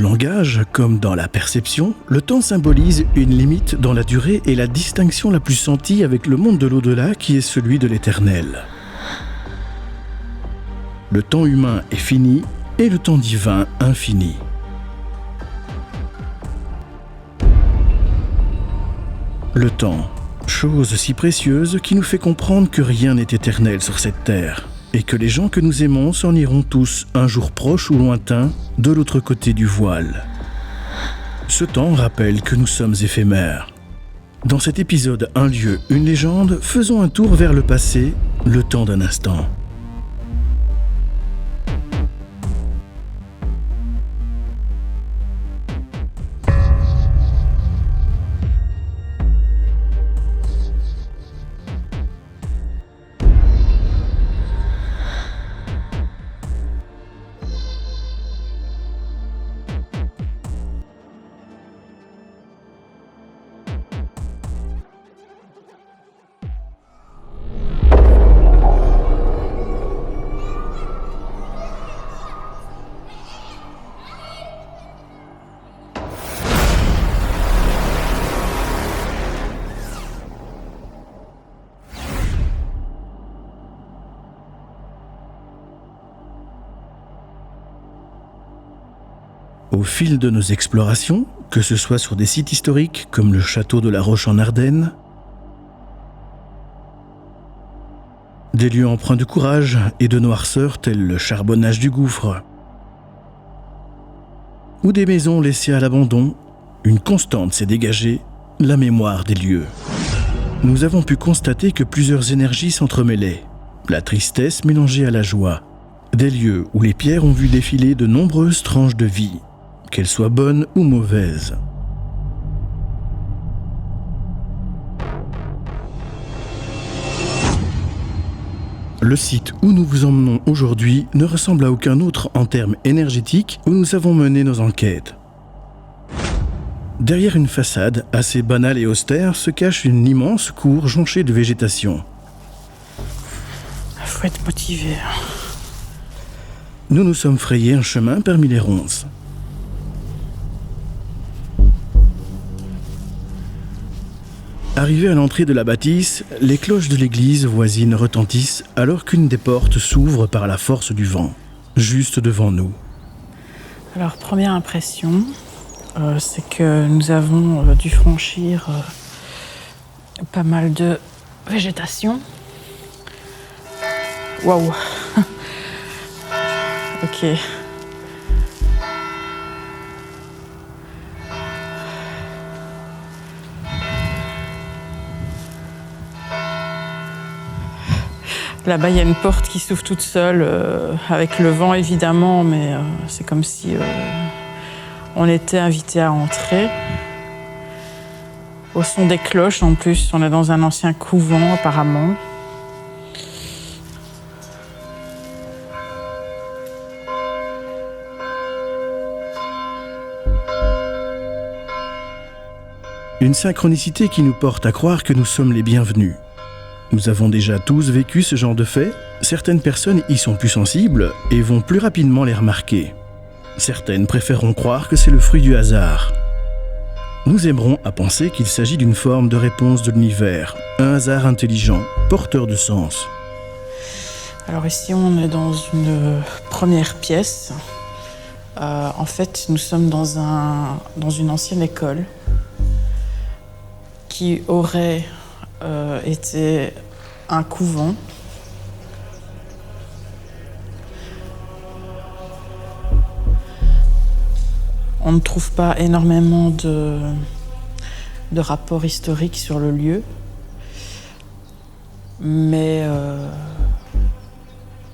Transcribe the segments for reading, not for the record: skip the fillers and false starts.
le langage, comme dans la perception, le temps symbolise une limite dans la durée et la distinction la plus sentie avec le monde de l'au-delà qui est celui de l'éternel. Le temps humain est fini et le temps divin infini. Le temps, chose si précieuse qui nous fait comprendre que rien n'est éternel sur cette terre et que les gens que nous aimons s'en iront tous, un jour proche ou lointain, de l'autre côté du voile. Ce temps rappelle que nous sommes éphémères. Dans cet épisode Un lieu, une légende, faisons un tour vers le passé, le temps d'un instant. Au fil de nos explorations, que ce soit sur des sites historiques comme le château de la Roche en Ardennes, des lieux empreints de courage et de noirceur tels le charbonnage du gouffre, ou des maisons laissées à l'abandon, une constante s'est dégagée, la mémoire des lieux. Nous avons pu constater que plusieurs énergies s'entremêlaient, la tristesse mélangée à la joie, des lieux où les pierres ont vu défiler de nombreuses tranches de vie, qu'elles soient bonnes ou mauvaises. Le site où nous vous emmenons aujourd'hui ne ressemble à aucun autre en termes énergétiques où nous avons mené nos enquêtes. Derrière une façade assez banale et austère se cache une immense cour jonchée de végétation. Faut être motivé. Nous nous sommes frayés un chemin parmi les ronces. Arrivés à l'entrée de la bâtisse, les cloches de l'église voisine retentissent alors qu'une des portes s'ouvre par la force du vent, juste devant nous. Alors, première impression, c'est que nous avons dû franchir pas mal de végétation. Waouh. Ok. Là-bas, il y a une porte qui s'ouvre toute seule, avec le vent évidemment, mais c'est comme si on était invité à entrer. Au son des cloches, en plus, on est dans un ancien couvent apparemment. Une synchronicité qui nous porte à croire que nous sommes les bienvenus. Nous avons déjà tous vécu ce genre de faits. Certaines personnes y sont plus sensibles et vont plus rapidement les remarquer. Certaines préféreront croire que c'est le fruit du hasard. Nous aimerons à penser qu'il s'agit d'une forme de réponse de l'univers, un hasard intelligent, porteur de sens. Alors ici, on est dans une première pièce. En fait, nous sommes dans une ancienne école qui aurait été un couvent. On ne trouve pas énormément de rapports historiques sur le lieu, mais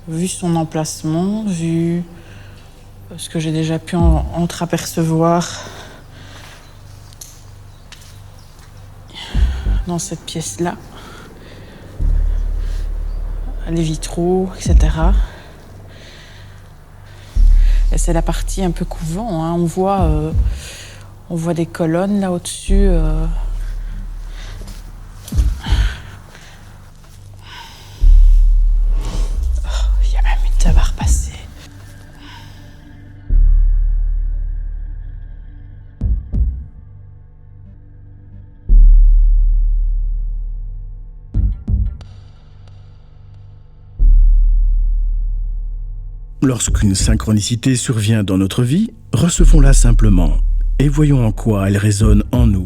vu son emplacement, vu ce que j'ai déjà pu entreapercevoir dans cette pièce-là, les vitraux, etc. Et c'est la partie un peu couvent, hein. On voit des colonnes là au-dessus. Il y a même une table à repasser. Lorsqu'une synchronicité survient dans notre vie, recevons-la simplement et voyons en quoi elle résonne en nous.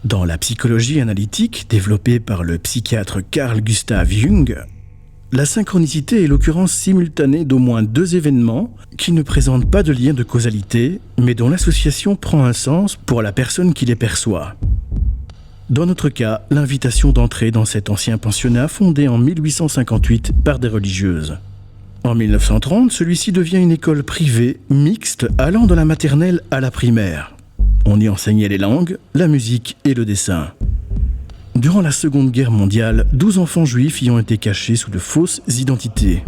Dans la psychologie analytique développée par le psychiatre Carl Gustav Jung, la synchronicité est l'occurrence simultanée d'au moins deux événements qui ne présentent pas de lien de causalité, mais dont l'association prend un sens pour la personne qui les perçoit. Dans notre cas, l'invitation d'entrer dans cet ancien pensionnat fondé en 1858 par des religieuses. En 1930, celui-ci devient une école privée, mixte, allant de la maternelle à la primaire. On y enseignait les langues, la musique et le dessin. Durant la Seconde Guerre mondiale, 12 enfants juifs y ont été cachés sous de fausses identités.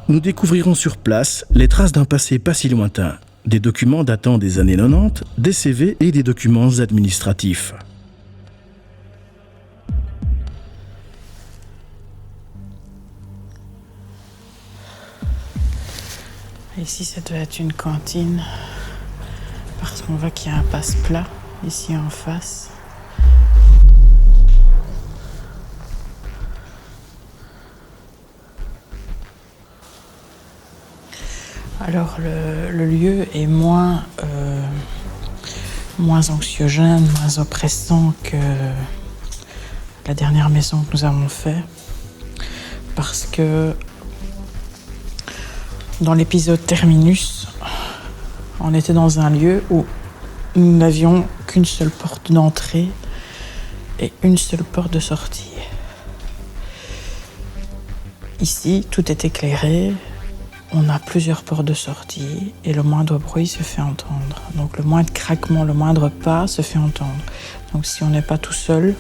Nous découvrirons sur place les traces d'un passé pas si lointain, des documents datant des années 90, des CV et des documents administratifs. Ici, ça doit être une cantine, parce qu'on voit qu'il y a un passe-plat ici en face. Alors le lieu est moins anxiogène, moins oppressant que la dernière maison que nous avons fait, parce que dans l'épisode Terminus, on était dans un lieu où nous n'avions qu'une seule porte d'entrée et une seule porte de sortie. Ici, tout est éclairé, on a plusieurs portes de sortie et le moindre bruit se fait entendre. Donc le moindre craquement, le moindre pas se fait entendre. Donc si on n'est pas tout seul,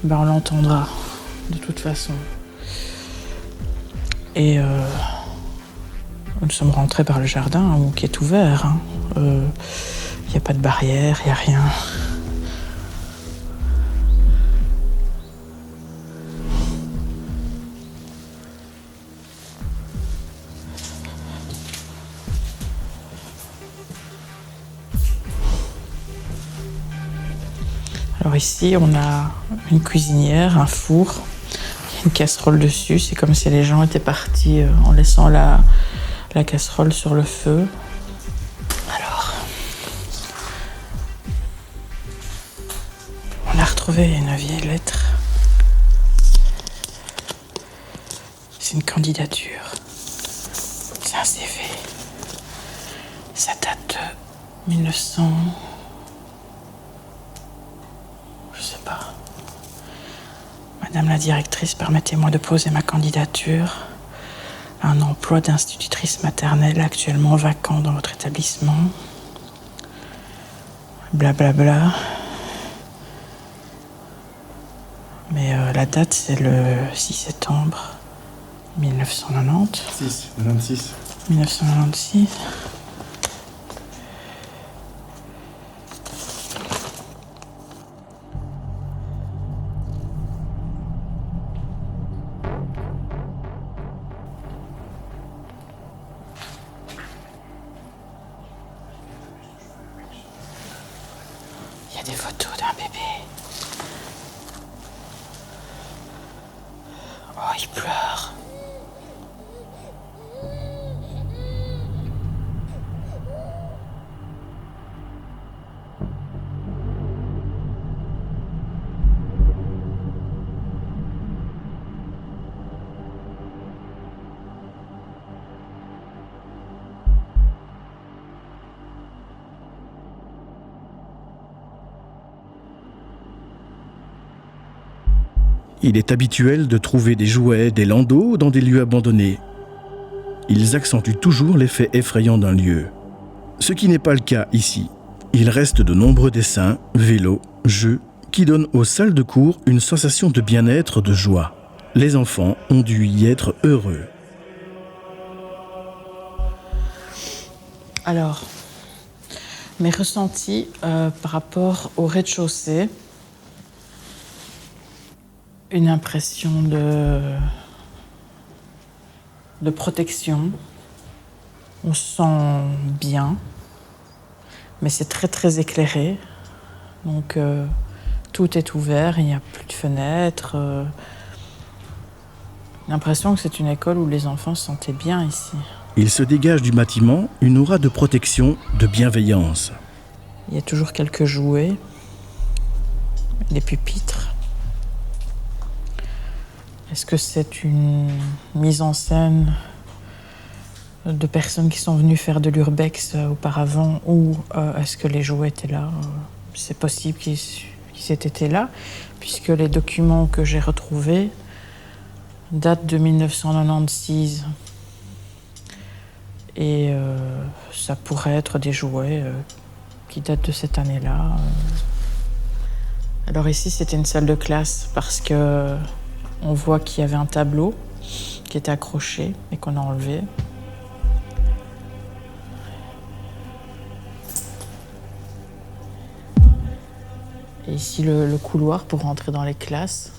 on l'entendra de toute façon. Et nous sommes rentrés par le jardin qui est ouvert. Il n'y a pas de barrière, il n'y a rien. Alors ici, on a une cuisinière, un four, une casserole dessus. C'est comme si les gens étaient partis en laissant la casserole sur le feu. Alors, on a retrouvé une vieille lettre. C'est une candidature. C'est un CV. Ça date de 1900... Je sais pas. Madame la directrice, permettez-moi de poser ma candidature. Un emploi d'institutrice maternelle actuellement vacant dans votre établissement. Blablabla. Mais la date, c'est le 6 septembre 1990. 1996. Il y a des photos d'un bébé. Oh, il pleure. Il est habituel de trouver des jouets, des landaux dans des lieux abandonnés. Ils accentuent toujours l'effet effrayant d'un lieu. Ce qui n'est pas le cas ici. Il reste de nombreux dessins, vélos, jeux, qui donnent aux salles de cours une sensation de bien-être, de joie. Les enfants ont dû y être heureux. Alors, mes ressentis par rapport au rez-de-chaussée, une impression de protection. On se sent bien, mais c'est très très éclairé. Donc tout est ouvert, il n'y a plus de fenêtres. J'ai l'impression que c'est une école où les enfants se sentaient bien ici. il se dégage du bâtiment une aura de protection, de bienveillance. Il y a toujours quelques jouets, des pupitres. Est-ce que c'est une mise en scène de personnes qui sont venues faire de l'urbex auparavant ou est-ce que les jouets étaient là? C'est possible qu'ils aient été là, puisque les documents que j'ai retrouvés datent de 1996. Et ça pourrait être des jouets qui datent de cette année-là. Alors ici, c'était une salle de classe parce que on voit qu'il y avait un tableau qui était accroché et qu'on a enlevé. Et ici, le couloir pour rentrer dans les classes.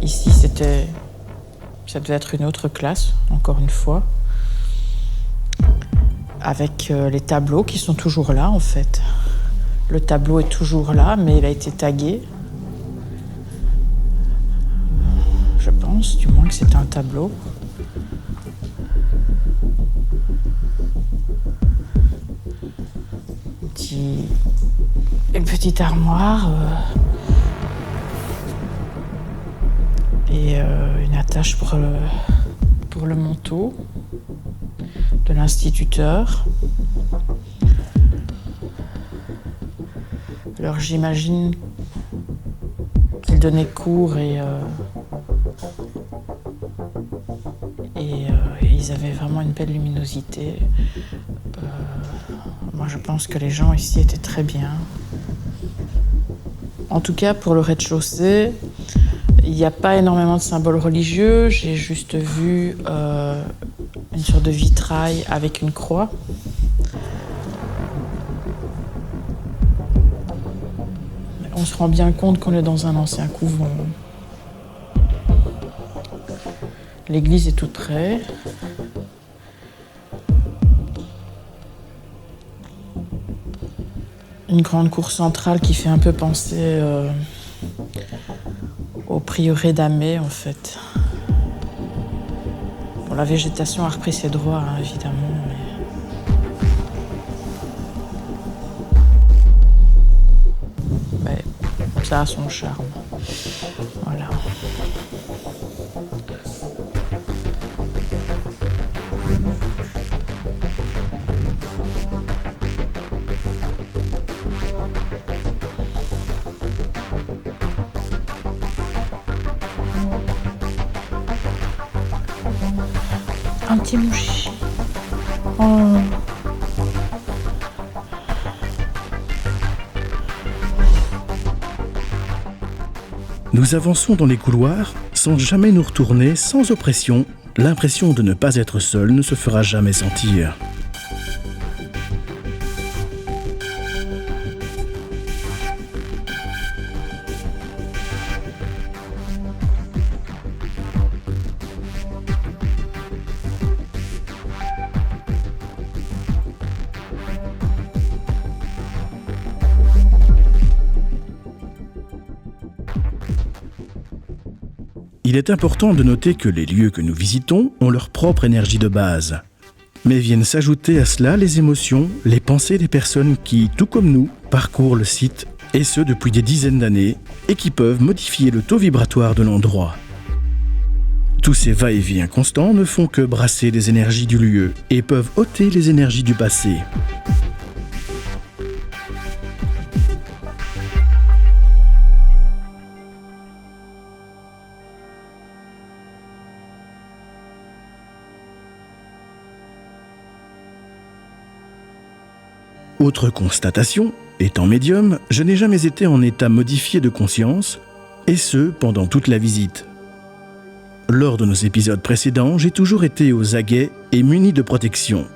Ici, ça devait être une autre classe, encore une fois, avec les tableaux qui sont toujours là, en fait. Le tableau est toujours là, mais il a été tagué. Je pense, du moins, que c'est un tableau. Une petite armoire et une attache pour le manteau de l'instituteur. Alors j'imagine qu'il donnait cours et ils avaient vraiment une belle luminosité. Moi, je pense que les gens ici étaient très bien. En tout cas, pour le rez-de-chaussée, il n'y a pas énormément de symboles religieux. J'ai juste vu une sorte de vitrail avec une croix. On se rend bien compte qu'on est dans un ancien couvent. L'église est toute près. Une grande cour centrale qui fait un peu penser au prieuré d'Amé, en fait. Bon, la végétation a repris ses droits, hein, évidemment, mais ça a son charme. Voilà. Un petit mouchi. Oh. Nous avançons dans les couloirs sans jamais nous retourner, sans oppression. L'impression de ne pas être seul ne se fera jamais sentir. Il est important de noter que les lieux que nous visitons ont leur propre énergie de base. Mais viennent s'ajouter à cela les émotions, les pensées des personnes qui, tout comme nous, parcourent le site, et ce depuis des dizaines d'années, et qui peuvent modifier le taux vibratoire de l'endroit. Tous ces va-et-vient constants ne font que brasser les énergies du lieu et peuvent ôter les énergies du passé. Autre constatation, étant médium, je n'ai jamais été en état modifié de conscience, et ce, pendant toute la visite. Lors de nos épisodes précédents, j'ai toujours été aux aguets et muni de protection.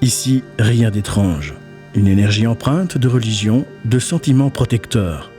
Ici, rien d'étrange. Une énergie empreinte de religion, de sentiments protecteurs.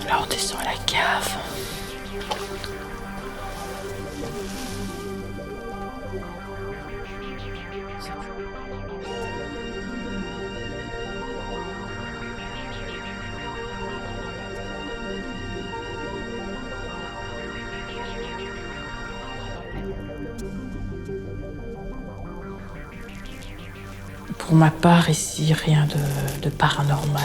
Là, on descend la cave. Pour ma part, ici, rien de paranormal.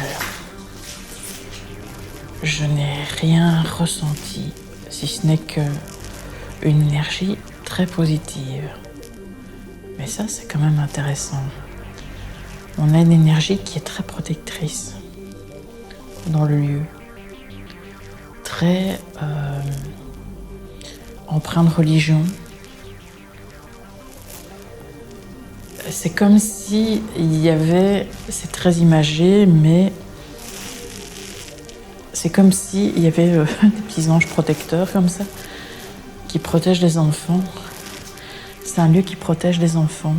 Je n'ai rien ressenti, si ce n'est qu'une énergie très positive. Mais ça, c'est quand même intéressant. On a une énergie qui est très protectrice dans le lieu. Très empreinte de religion. C'est comme si il y avait, c'est très imagé, mais c'est comme si il y avait des petits anges protecteurs comme ça, qui protègent les enfants. C'est un lieu qui protège les enfants.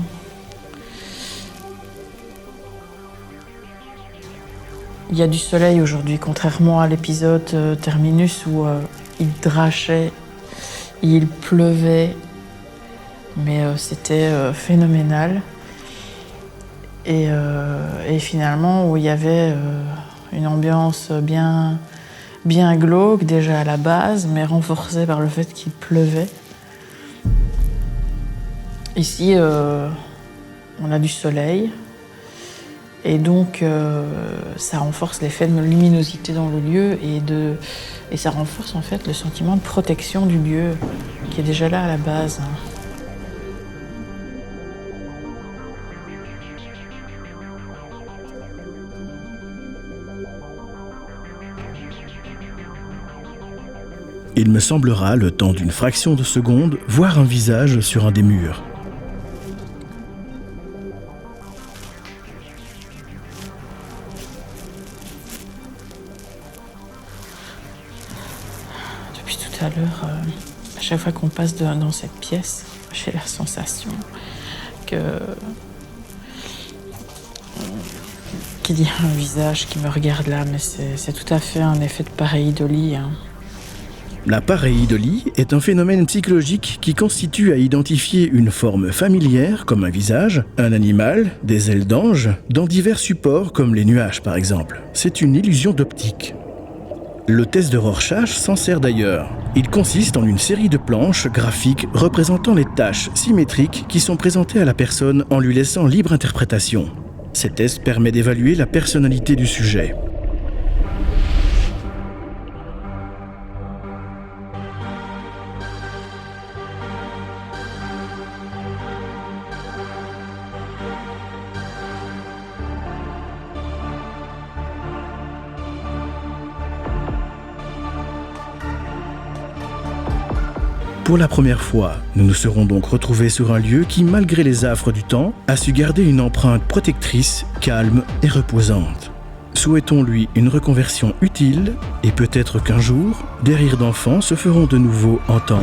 Il y a du soleil aujourd'hui, contrairement à l'épisode Terminus où il drachait, il pleuvait, mais c'était phénoménal. Et finalement, où il y avait une ambiance bien glauque déjà à la base, mais renforcée par le fait qu'il pleuvait. Ici, on a du soleil, et donc ça renforce l'effet de luminosité dans le lieu, et ça renforce en fait le sentiment de protection du lieu, qui est déjà là à la base. Il me semblera, le temps d'une fraction de seconde, voir un visage sur un des murs. Depuis tout à l'heure, à chaque fois qu'on passe dans cette pièce, j'ai la sensation qu'il y a un visage qui me regarde là, mais c'est tout à fait un effet de pareidolie. La pareidolie est un phénomène psychologique qui constitue à identifier une forme familière, comme un visage, un animal, des ailes d'ange, dans divers supports comme les nuages par exemple. C'est une illusion d'optique. Le test de Rorschach s'en sert d'ailleurs. Il consiste en une série de planches graphiques représentant les tâches symétriques qui sont présentées à la personne en lui laissant libre interprétation. Ces tests permettent d'évaluer la personnalité du sujet. Pour la première fois, nous nous serons donc retrouvés sur un lieu qui, malgré les affres du temps, a su garder une empreinte protectrice, calme et reposante. Souhaitons-lui une reconversion utile et peut-être qu'un jour, des rires d'enfants se feront de nouveau entendre.